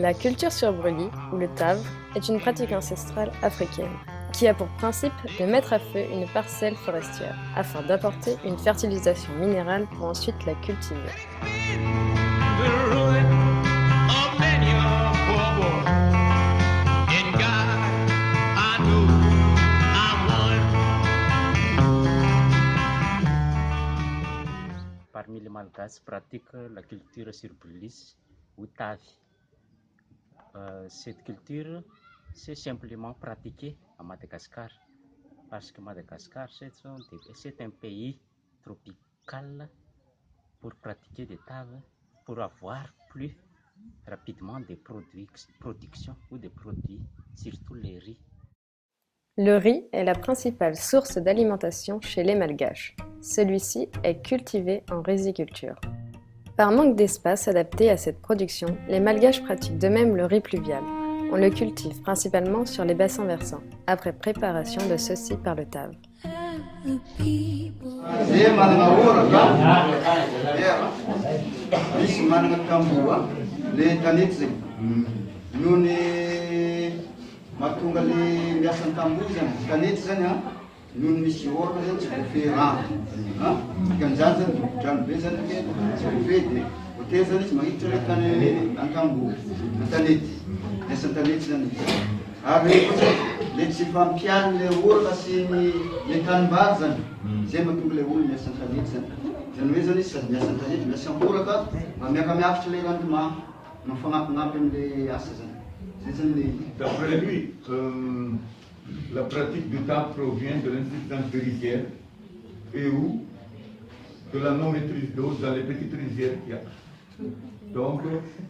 La culture sur brûlis, ou le tav, est une pratique ancestrale africaine qui a pour principe de mettre à feu une parcelle forestière afin d'apporter une fertilisation minérale pour ensuite la cultiver. Parmi les Malgaches pratiquent la culture sur brûlis ou tavi. Cette culture, c'est simplement pratiquée à Madagascar, parce que Madagascar, c'est un pays tropical pour pratiquer des taves, pour avoir plus rapidement des productions ou des produits, surtout les riz. Le riz est la principale source d'alimentation chez les Malgaches. Celui-ci est cultivé en riziculture. Par manque d'espace adapté à cette production, les Malgaches pratiquent de même le riz pluvial. On le cultive principalement sur les bassins versants, après préparation de ceux-ci par le tav. Mahatonga le miasa tamboho zany kanety zany noho misy orana zany tsy voafehy rano dikan'izany zany drano be zany tsy voafehy dia voatery zany izy magniditra le tany an-tamboho an-tanety miasa an-tanety zany izy ary rehefa le tsy fampiany le orana sy le tanimbary zany zay mahatonga le olo miasa an-tanety zany zany hoe zany izy sady miasa an-tanety miasa am-boraka mba miakamiakitra le rendement mifagnampignampy am'le asa zany. D'après lui, la pratique du tav provient de l'insuffisance de rizières et ou de la non-maîtrise d'eau dans les petites rizières qu'il y a. Donc,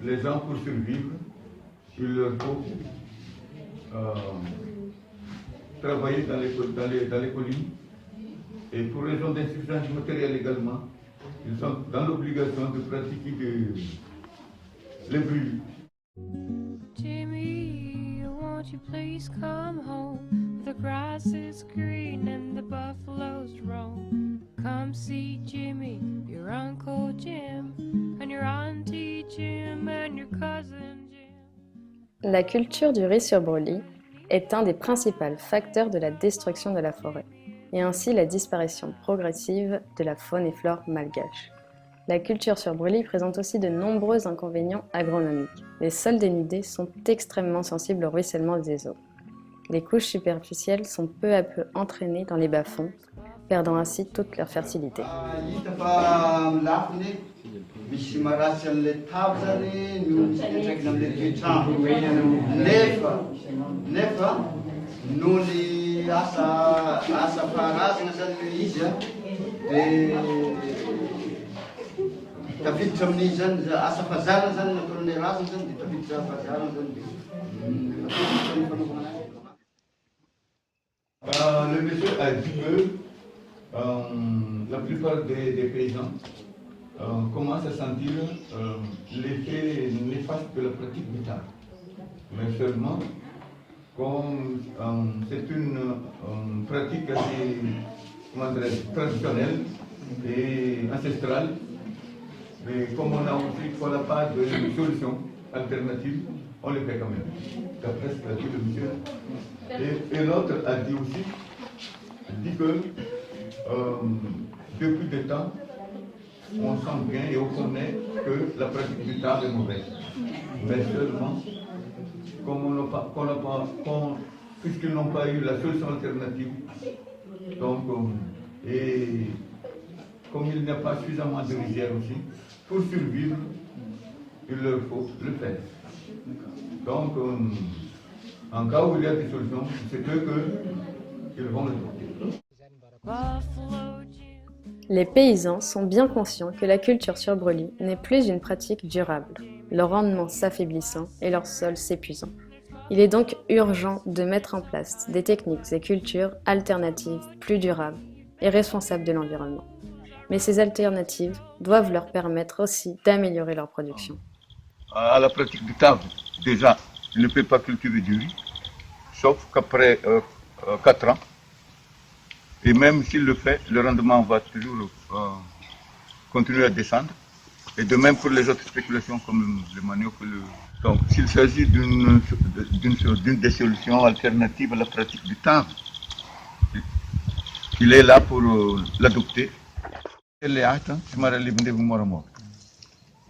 les gens, pour survivre, il leur faut travailler dans les collines. Et pour raison d'insuffisance matérielle également, ils sont dans l'obligation de pratiquer les brûlis. Won't you please come home? The grass is green and the buffaloes roam. Come see Jimmy, your Uncle Jim, and your Auntie Jim, and your cousin Jim. La culture du riz sur brûlis est un des principaux facteurs de la destruction de la forêt, et ainsi la disparition progressive de la faune et flore malgache. La culture sur brûlis présente aussi de nombreux inconvénients agronomiques. Les sols dénudés sont extrêmement sensibles au ruissellement des eaux. Les couches superficielles sont peu à peu entraînées dans les bas-fonds, perdant ainsi toute leur fertilité. Le monsieur a dit que la plupart des paysans commencent à sentir l'effet néfaste de la pratique du tav. Mais seulement, comme c'est une pratique assez traditionnelle et ancestrale, mais comme on a aussi qu'on n'a pas de solution alternative, on le fait quand même. D'après ce qu'a dit le monsieur. Et l'autre a dit aussi, que depuis des temps, on sent bien et on connaît que la pratique du tav est mauvaise. Mais seulement, puisqu'ils n'ont pas eu la solution alternative, donc, et comme il n'y a pas suffisamment de rizières aussi, pour survivre, il leur faut le faire. Donc, en cas où il y a des solutions, c'est eux qu'ils vont le porter. Les paysans sont bien conscients que la culture sur brûlis n'est plus une pratique durable, leur rendement s'affaiblissant et leur sol s'épuisant. Il est donc urgent de mettre en place des techniques et cultures alternatives plus durables et responsables de l'environnement. Mais ces alternatives doivent leur permettre aussi d'améliorer leur production. À la pratique du tav, déjà, il ne peut pas cultiver du riz, sauf qu'après 4 ans. Et même s'il le fait, le rendement va toujours continuer à descendre. Et de même pour les autres spéculations comme le manioc, le Donc, s'il s'agit d'une des solutions alternatives à la pratique du temps, il est là pour l'adopter. Les actes, je m'arrête les moramo.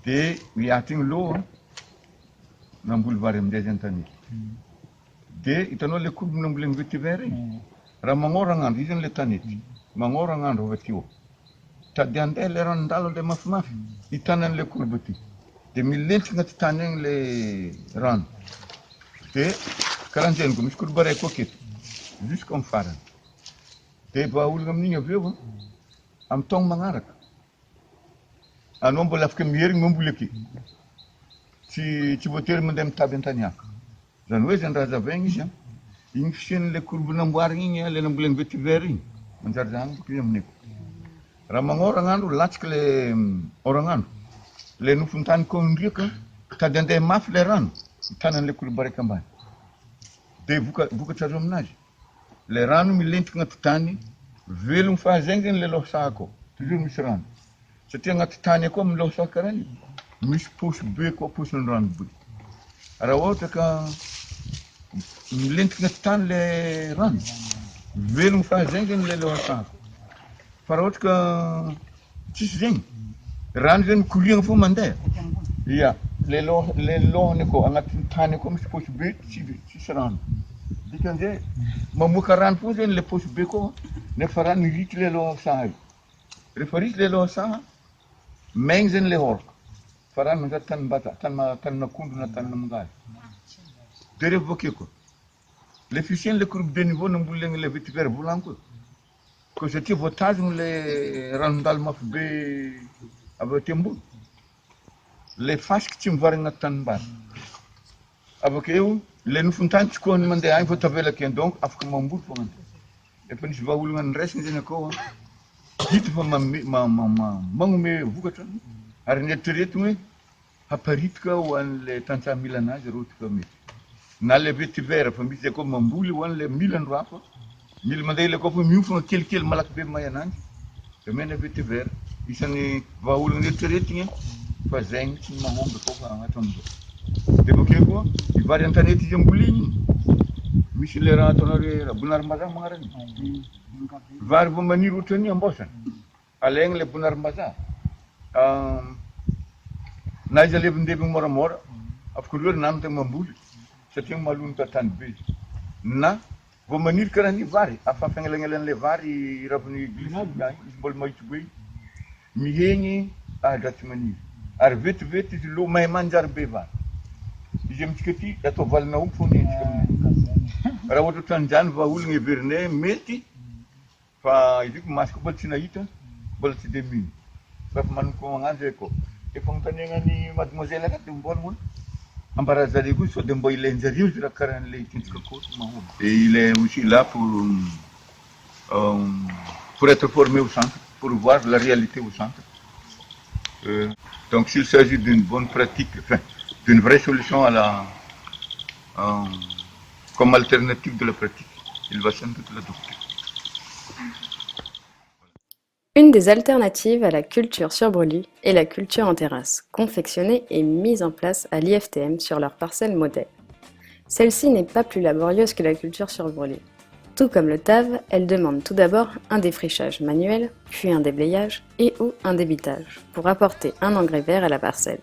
Et il y a un lot dans le boulevard des Antanis. Et il y a le coup de l'ombre vétivéré. Ramangorangan, ils ont les tanit. Mangorangan, rovetio. Tadiande, les randalo de mafmaf. Ils tanen le courbeti. Des milliers de tanen les ran. Et 40 comme je courbare coquette. Jusqu'en faran. Et baoulgam ninho viu? Am tong mangarak. Anon bolaf kem yering membuleki. Si boter mendem tabentanya. Dan wezen raza vengi ya. Ingchen le kurbunam waring ya le nambulen vetiveri. Menjarjang kiyam nek. Ramangorang andu latskle orangan. Le nufuntan kondrika tadende maf le ran. Tanan le kurbare kamban. De buka tazomnaj. Le rano milent ngat tani. Velum fazengin le losako. Toujours misran. C'était un tani comme losakarani. Mis push beko push ran bud. Arawota ka milent ngat tan le ran. Velum fazengin le losako. Farawot ka ciseng. Ran zen kuliang fu mande. Ya, le lo ne ko angat tani ko mis push bet ci ran. Dikanje mamukaran fu zen le push beko. Ne faran rit le lo sahay. Referit le lo saha. Mengzen le hork. Faran mga tan bata, tan na kundu na tan na mga. Dere vokeko. L'efficient le groupe de niveau ne voulait le vitiver boulanko. Que c'était votage le randal maf be abatembu. Le fash ki tim varinga tan bar. Abakeu le nufuntan ko ni mande ay votavela ken donc afka mambut fo. Et puis je vais vous le reste de quoi. Dites pas mangume vugatan. Arne teretme a paritka wan le tanta milana route comme. Na le vetiver fa mi ko mambuli wan le milan rapa. Mil mande le ko mi fo quel malak be mayanan. Le mene vetiver isani va vous le teretine fa zeng ma hombe ko fa ngatombo. De bokeko i variantanet jambulini. Misilera tonore bunar maza mangaran. Var vumani rutani ambosan. Aleng le bunar maza. Naja le bende mora mora. Afkulur nam te mambuli. Setting malun tatan be. Na vumani karani vari. Afa fengelen le vari rabuni glisa bol mai tubei. Mihengi adatmani. Ar vet lo mai manjar bevar. Jem tiketi ato valna upuni. Rawoto tanjan va ulnge verne meti fa idik masko baltina ita balti de min fa man ko nganje ko e fontanenga ni mademoiselle ka tumbon mun ambara zali ku so dembo ile nzariu dira karan le tinska ko ma ho et il est aussi là pour être formé au centre pour voir la réalité au centre donc s'il s'agit d'une bonne pratique enfin d'une vraie solution à la comme alternative de la pratique. Il va sans doute l'adopter. Une des alternatives à la culture sur brûlis est la culture en terrasse, confectionnée et mise en place à l'IFTM sur leur parcelle modèle. Celle-ci n'est pas plus laborieuse que la culture sur brûlis. Tout comme le TAV, elle demande tout d'abord un défrichage manuel, puis un déblayage et ou un débitage pour apporter un engrais vert à la parcelle.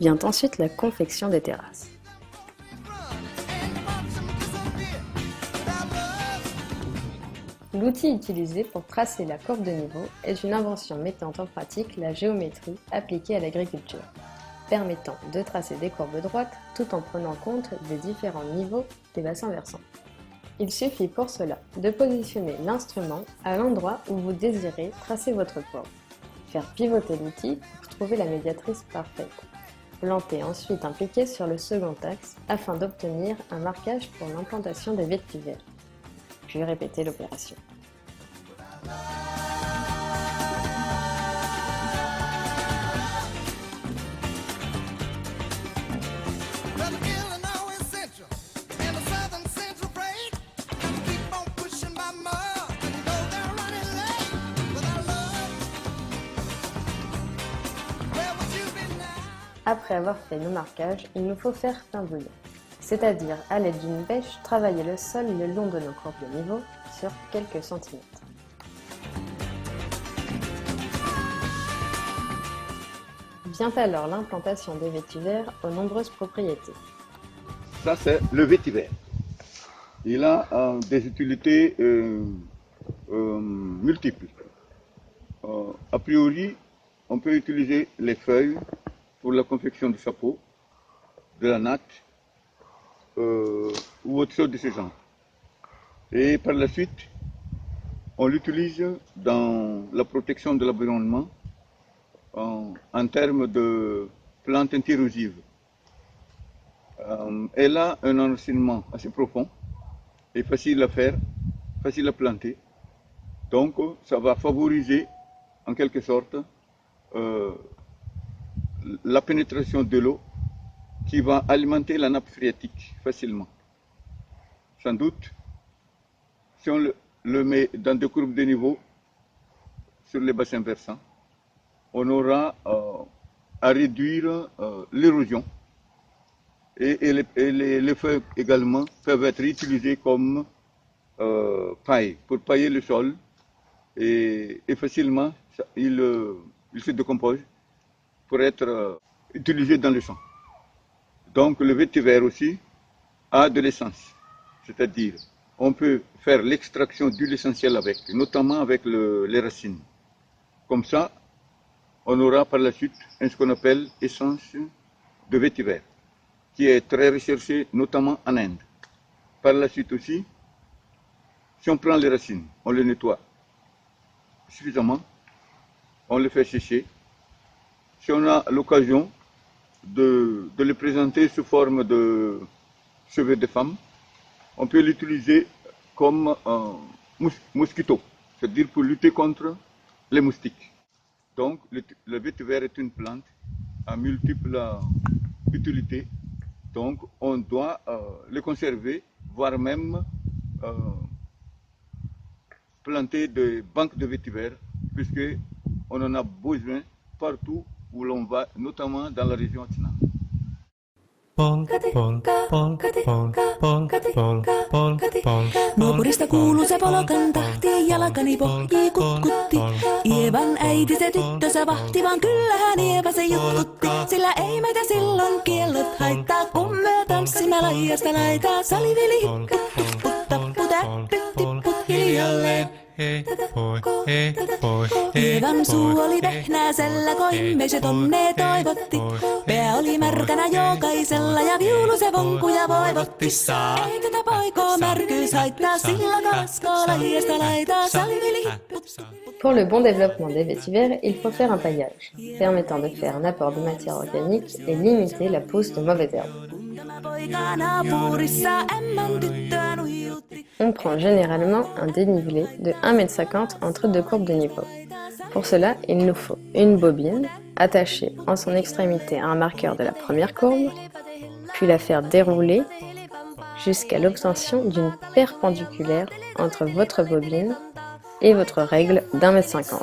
Vient ensuite la confection des terrasses. L'outil utilisé pour tracer la courbe de niveau est une invention mettant en pratique la géométrie appliquée à l'agriculture, permettant de tracer des courbes droites tout en prenant compte des différents niveaux des bassins versants. Il suffit pour cela de positionner l'instrument à l'endroit où vous désirez tracer votre courbe, faire pivoter l'outil pour trouver la médiatrice parfaite, planter ensuite un piquet sur le second axe afin d'obtenir un marquage pour l'implantation des vétivers. Puis répéter l'opération. Après avoir fait nos marquages, il nous faut faire pindouiller, c'est-à-dire à l'aide d'une bêche travailler le sol le long de nos courbes de niveau sur quelques centimètres. Vient alors l'implantation des vétivers aux nombreuses propriétés. Ça, c'est le vétiver. Il a des utilités multiples. A priori, on peut utiliser les feuilles pour la confection du chapeau, de la natte ou autre chose de ce genre. Et par la suite, on l'utilise dans la protection de l'environnement en termes de plantes anti-érosives. Elle a un enracinement assez profond et facile à faire, facile à planter. Donc, ça va favoriser en quelque sorte la pénétration de l'eau qui va alimenter la nappe phréatique facilement. Sans doute, si on le met dans des courbes de niveau sur les bassins versants, on aura à réduire l'érosion et les feuilles également peuvent être utilisées comme paille pour pailler le sol et facilement il se décompose pour être utilisé dans le champ. Donc le vétiver aussi a de l'essence, c'est-à-dire on peut faire l'extraction d'huile essentielle avec, notamment avec les racines. Comme ça, on aura par la suite ce qu'on appelle essence de vétiver, qui est très recherchée notamment en Inde. Par la suite aussi, si on prend les racines, on les nettoie suffisamment, on les fait sécher. Si on a l'occasion de les présenter sous forme de cheveux de femme, on peut l'utiliser comme mosquito, c'est-à-dire pour lutter contre les moustiques. Donc le vétiver est une plante à multiples utilités, donc on doit le conserver, voire même planter des banques de vétiver, puisqu'on en a besoin partout où l'on va, notamment dans la région Atsina. Nuopurista kuuluu se polokan tahti, jalkani pohjii kutkutti. Ievan äiti se tyttönsä vahti, vaan kyllähän Ieva se jutkutti. Sillä ei meitä silloin kiellot haittaa, kun me tanssimme laijasta laitaa. Salivili hipput, tupput, tapput, äppyt, tipput hiljalleen. Ievan suu oli vehnäisellä, koimme se tonne toivotti. Pää oli märkänä jokaisella ja viulu se vonkuja voivotti. Ei tätä poikoo märkyys haittaa, sillä kaskoo lajiasta laitaa. Salivili hipput. Pour le bon développement des vétivers, il faut faire un paillage, permettant de faire un apport de matière organique et limiter la pousse de mauvaises herbes. On prend généralement un dénivelé de 1,50 m entre deux courbes de niveau. Pour cela, il nous faut une bobine attachée en son extrémité à un marqueur de la première courbe, puis la faire dérouler jusqu'à l'obtention d'une perpendiculaire entre votre bobine et votre règle d'1,50 m.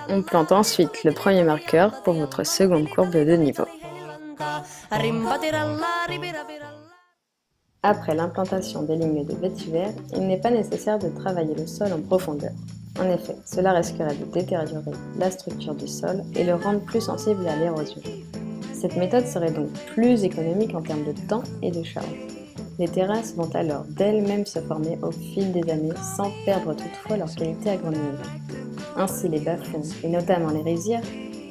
On plante ensuite le premier marqueur pour votre seconde courbe de 2 niveaux. Après l'implantation des lignes de vétiver, il n'est pas nécessaire de travailler le sol en profondeur. En effet, cela risquerait de détériorer la structure du sol et le rendre plus sensible à l'érosion. Cette méthode serait donc plus économique en termes de temps et de charge. Les terrasses vont alors d'elles-mêmes se former au fil des années sans perdre toutefois leur qualité agronomique. Ainsi, les bas-fonds, et notamment les rizières,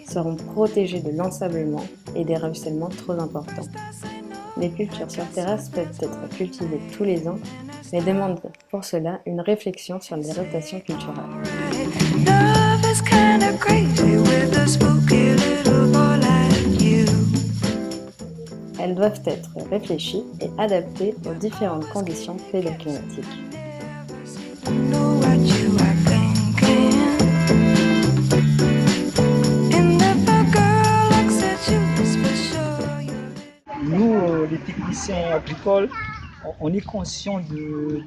seront protégés de l'ensablement et des ruissellements trop importants. Les cultures sur terrasse peuvent être cultivées tous les ans, mais demandent pour cela une réflexion sur les rotations culturelles. Elles doivent être réfléchies et adaptées aux différentes conditions pédoclimatiques. Nous, les techniciens agricoles, on est conscient des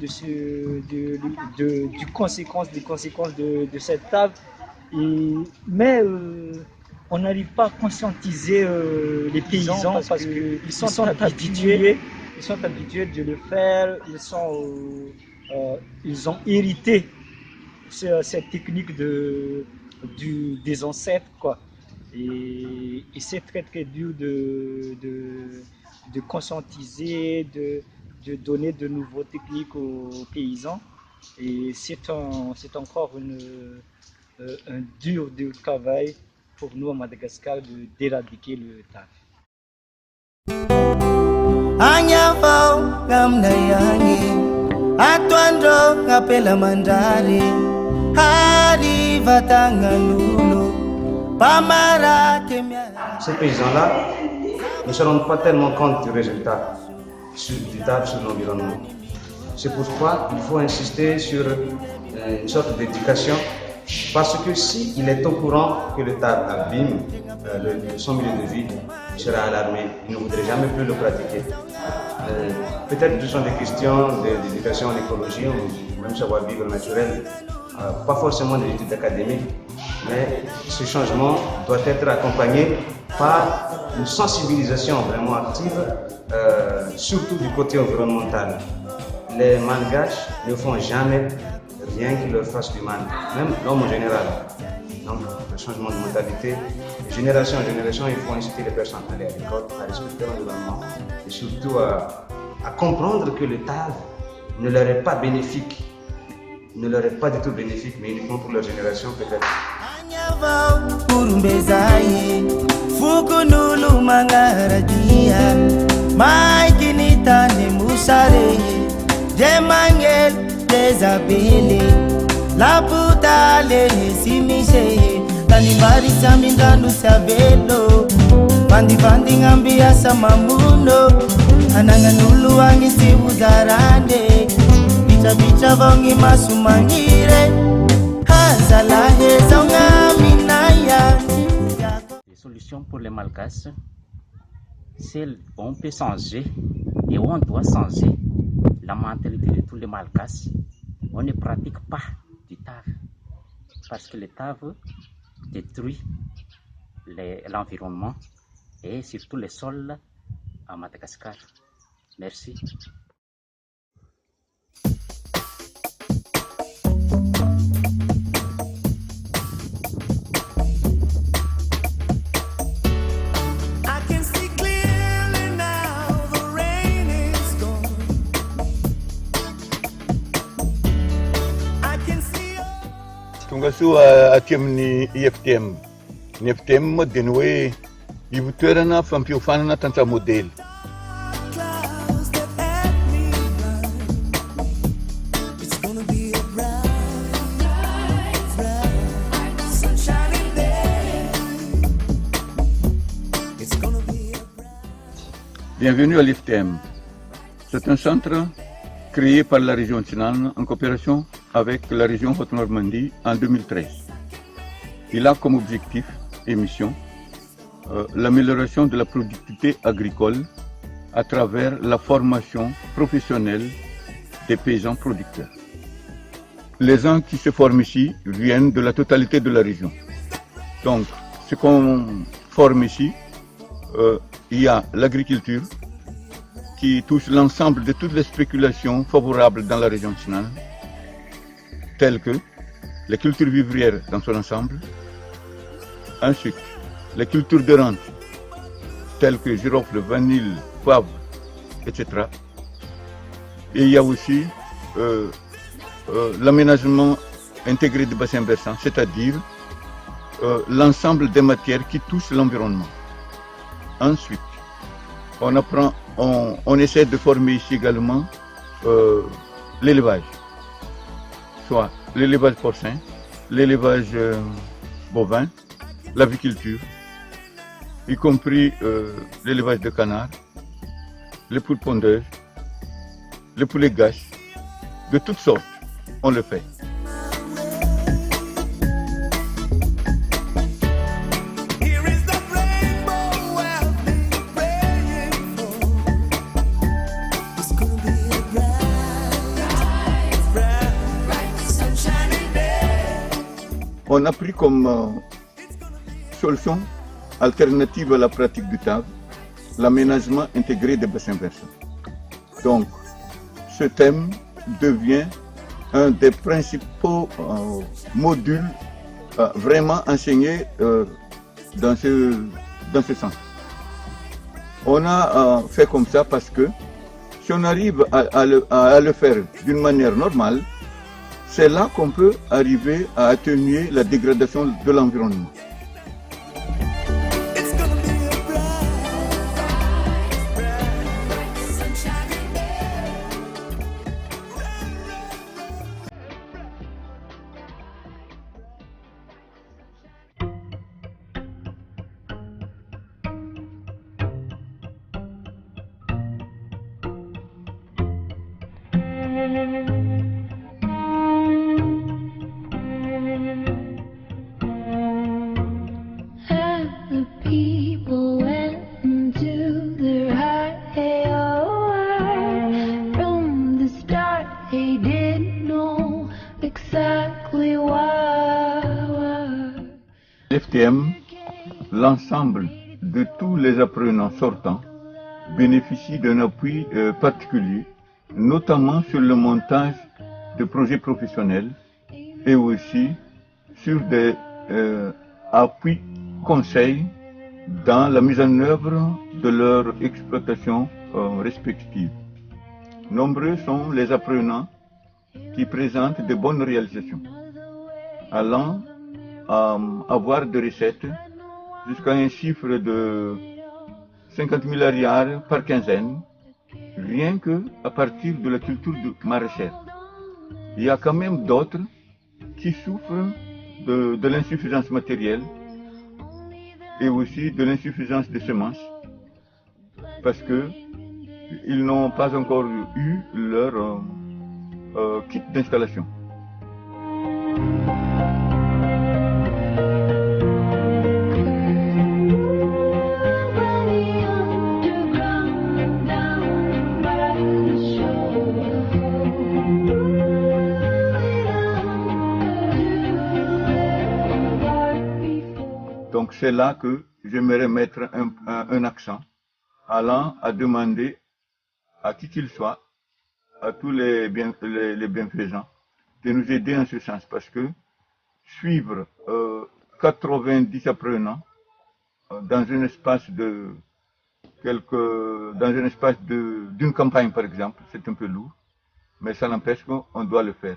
conséquences de cette table, mais on n'arrive pas à conscientiser les paysans parce qu'ils sont habitués de le faire, ils ont hérité cette technique des ancêtres, quoi. Et c'est très très dur de conscientiser, de donner de nouvelles techniques aux paysans. Et c'est encore un dur travail pour nous à Madagascar d'éradiquer le taf. Ces paysans-là ne se rendent pas tellement compte du résultat du taf sur l'environnement. C'est pourquoi il faut insister sur une sorte d'éducation, parce que s'il est au courant que le taf abîme son milieu de vie, il sera alarmé, il ne voudrait jamais plus le pratiquer. Peut-être que ce sont des questions d'éducation en écologie ou même savoir-vivre naturel, pas forcément des études académiques, mais ce changement doit être accompagné par une sensibilisation vraiment active, surtout du côté environnemental. Les Malgaches ne font jamais rien qui leur fasse du mal, même l'homme en général. Donc, le changement de mentalité, de génération en génération, il faut inciter les personnes à aller à l'école, à respecter l'environnement et surtout à comprendre que le TAV ne leur est pas bénéfique, ne leur est pas du tout bénéfique, mais uniquement pour leur génération peut-être. La puta le simise tani marisa mindanu savelo bandi bandi ngambia sama muno ananga nulu angisi uzarande bicha bicha vangi masumangire hazala heza ngaminaya. Les solutions pour les Malgaches, celles où on peut changer et où on doit changer la mentalité de tous les Malgaches. On ne pratique pas du TAV parce que le TAV détruit l'environnement et surtout les sols à Madagascar. Merci. Tungasu atim ni IFTM. Ni IFTM mo denwe ibuterana fampiofana tanta model. Bienvenue à l'IFTM. C'est un centre créé par la région Tsinane en coopération avec la région Haute-Normandie en 2013. Il a comme objectif et mission l'amélioration de la productivité agricole à travers la formation professionnelle des paysans producteurs. Les gens qui se forment ici viennent de la totalité de la région. Donc, ce qu'on forme ici, il y a l'agriculture qui touche l'ensemble de toutes les spéculations favorables dans la région Tsinane, telles que les cultures vivrières dans son ensemble, ensuite les cultures de rente, telles que girofle, vanille, poivre, etc. Et il y a aussi l'aménagement intégré du bassin versant, c'est-à-dire l'ensemble des matières qui touchent l'environnement. Ensuite, on essaie de former ici également l'élevage, soit l'élevage porcin, l'élevage bovin, l'aviculture, y compris l'élevage de canards, les poules pondeuses, les poulets gâches, de toutes sortes, on le fait. On a pris comme solution alternative à la pratique du TAV, l'aménagement intégré des bassins versants. Donc, ce thème devient un des principaux modules vraiment enseignés dans ce sens. On a fait comme ça parce que si on arrive à le faire d'une manière normale, c'est là qu'on peut arriver à atténuer la dégradation de l'environnement. L'FTM, l'ensemble de tous les apprenants sortants bénéficie d'un appui particulier, notamment sur le montage de projets professionnels et aussi sur des appuis conseils dans la mise en œuvre de leur exploitation respective. Nombreux sont les apprenants qui présentent de bonnes réalisations, allant à avoir des recettes jusqu'à un chiffre de 50 000 ariars par quinzaine, rien qu'à partir de la culture maraîchère. Il y a quand même d'autres qui souffrent de l'insuffisance matérielle et aussi de l'insuffisance des semences, parce qu'ils n'ont pas encore eu leur kit d'installation. Donc c'est là que j'aimerais mettre un accent, allant à demander à qui qu'il soit, à tous les bienfaisants, de nous aider en ce sens, parce que suivre 90 apprenants dans un espace d'une campagne par exemple, c'est un peu lourd, mais ça n'empêche qu'on doit le faire.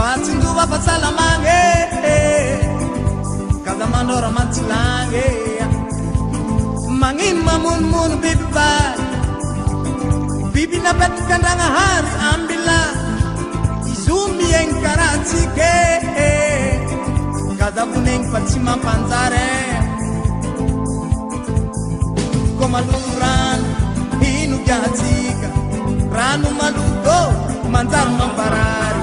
Patsinduva patsalamange Kada mandora mantsilange Mangin mamun mun bibi bal Bibi na bet kandanga har ambila Izumi en karatike Kada buneng patsima panzare Komaluran hinu jahatika Ranu malugo manzar mamparari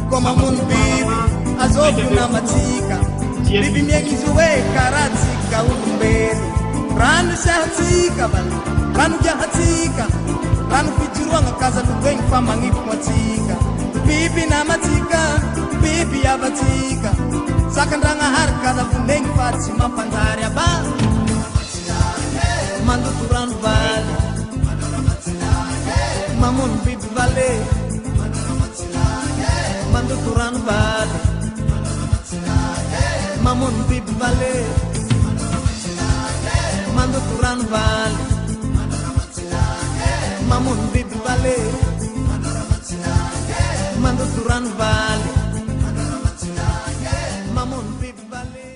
Komamun bibi azobu na matika Bibi miengi zuwe karatika umbeli Ranu shahatika bal Ranu jahatika Ranu pichuruanga kaza lugeng pamangi matika Bibi na matika Bibi abatika Sakandanga har kada buneng patsima panzari aba Mandu turan vale Mamun bibi vale Mandu turan vale Mamun bibi vale Mandu turan vale Mamun bibi vale Mandu turan vale